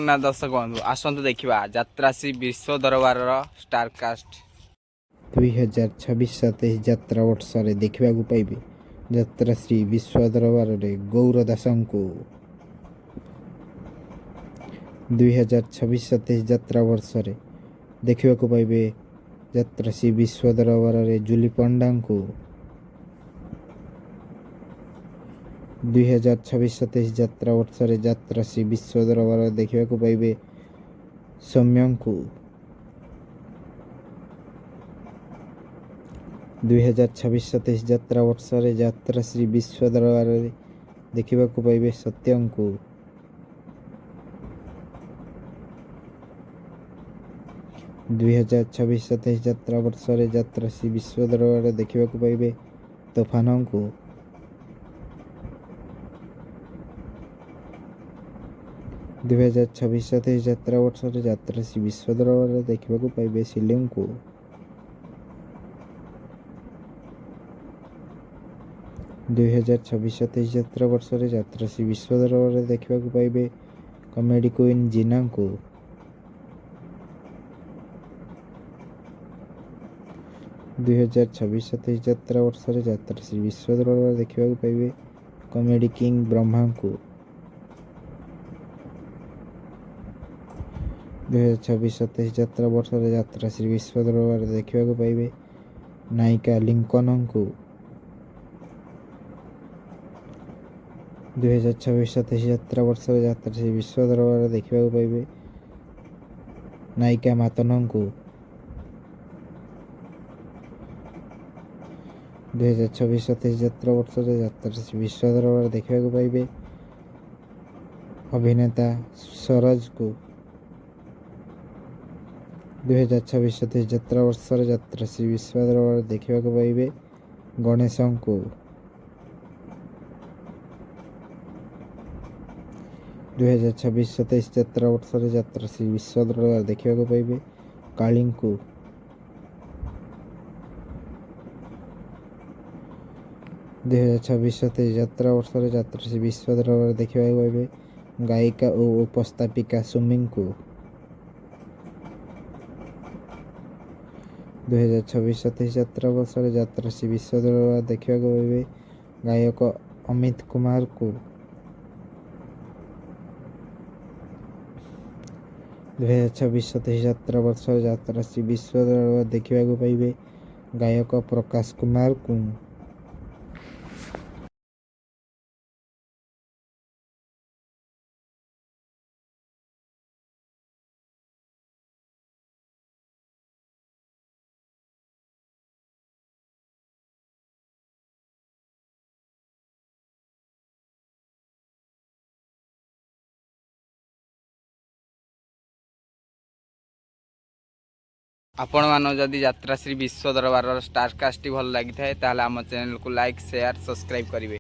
ना दर्शक बंधु आसतु देखा यात्रा श्री विश्व दरबार स्टारकास्ट 2026-27 ଯାତ୍ରା ବର୍ଷରେ ଦେଖିବାକୁ ପାଇବେ ଯାତ୍ରା ଶ୍ରୀ ବିଶ୍ୱ ଦରବାରରେ ଗୌର ଦାସଙ୍କୁ। 2026-27 ଯାତ୍ରା ବର୍ଷରେ ଦେଖିବାକୁ ପାଇବେ ଯାତ୍ରା ଶ୍ରୀ ବିଶ୍ୱ ଦରବାରରେ ଜୁଲି ପଣ୍ଡାଙ୍କୁ। 2026-27 ଯାତ୍ରା ବର୍ଷରେ ଯାତ୍ରା ଶ୍ରୀ ବିଶ୍ୱ ଦରବାରରେ ଦେଖିବାକୁ ପାଇବେ ସୌମ୍ୟଙ୍କୁ। 2026-27 ଯାତ୍ରା ବର୍ଷରେ ଯାତ୍ରା ଶ୍ରୀ ବିଶ୍ୱ ଦରବାରରେ ଦେଖିବାକୁ ପାଇବେ ସତ୍ୟଙ୍କୁ। 2026-27 ଯାତ୍ରା ବର୍ଷରେ ଯାତ୍ରା ଶ୍ରୀ ବିଶ୍ୱ ଦରବାରରେ ଦେଖିବାକୁ ପାଇବେ ତୋଫାନଙ୍କୁ। 2026-27 ଯାତ୍ରା ବର୍ଷରେ ଯାତ୍ରା ଶ୍ରୀ ବିଶ୍ୱ ଦରବାରରେ ଦେଖିବାକୁ ପାଇବେ ସିଲୁଙ୍କୁ। 2026-27 ଯାତ୍ରା ବର୍ଷରେ ଯାତ୍ରା ଶ୍ରୀ ବିଶ୍ୱ ଦରବାରରେ ଦେଖିବାକୁ ପାଇବେ କମେଡି କୁଇନ୍ ଜିନାଙ୍କୁ। 2026-27 ଯାତ୍ରା ବର୍ଷରେ ଯାତ୍ରା ଶ୍ରୀ ବିଶ୍ୱ ଦରବାରରେ ଦେଖିବାକୁ ପାଇବେ କମେଡି କିଙ୍ଗ ବ୍ରହ୍ମାଙ୍କୁ। 2026-27 ଯାତ୍ରା ବର୍ଷରେ ଯାତ୍ରା ଶ୍ରୀ ବିଶ୍ୱ ଦରବାରରେ ଦେଖିବାକୁ ପାଇବେ ନାୟିକା ଲିଙ୍କନଙ୍କୁ। 2026-27 ଯାତ୍ରା ବର୍ଷରେ ଯାତ୍ରା ଶ୍ରୀ ବିଶ୍ୱ ଦରବାରରେ ଦେଖିବାକୁ ପାଇବେ ନାୟିକା ମାତନଙ୍କୁ। 2026-27 ଯାତ୍ରା ବର୍ଷରେ ଯାତ୍ରା ଶ୍ରୀ ବିଶ୍ୱ ଦରବାରରେ ଦେଖିବାକୁ ପାଇବେ ଅଭିନେତା ସରୋଜଙ୍କୁ। 2026-27 ଯାତ୍ରା ବର୍ଷରେ ଯାତ୍ରା ଶ୍ରୀ ବିଶ୍ୱ ଦରବାରରେ ଦେଖିବାକୁ ପାଇବେ ଗଣେଶଙ୍କୁ। 2026-27 ଯାତ୍ରା ବର୍ଷରେ ଯାତ୍ରା ଶ୍ରୀ ବିଶ୍ୱ ଦରବାରରେ ଦେଖିବାକୁ ପାଇବେ କାଳୀଙ୍କୁ। 2026-27 ଯାତ୍ରା ବର୍ଷରେ ଯାତ୍ରା ଶ୍ରୀ ବିଶ୍ୱ ଦରବାରରେ ଦେଖିବାକୁ ପାଇବେ ଗାୟିକା ଓ ଉପସ୍ଥାପିକା ସୁମିଙ୍କୁ। 2026-27 ଯାତ୍ରା ବର୍ଷରେ ଯାତ୍ରା ଶ୍ରୀ ବିଶ୍ୱ ଦରବାରରେ ଦେଖିବାକୁ ପାଇବେ ଗାୟକ ଅମିତ କୁମାରଙ୍କୁ। 2026-27 ଯାତ୍ରା ବର୍ଷରେ ଯାତ୍ରା ଶ୍ରୀ ବିଶ୍ୱ ଦରବାରରେ ଦେଖିବାକୁ ପାଇବେ ଗାୟକ ପ୍ରକାଶ କୁମାରଙ୍କୁ। आपण मान जदि यात्रा श्री विश्व दरबार स्टारकास्ट भल लगी थाए ताले आम चैनल को लाइक शेयर सब्सक्राइब करेंगे।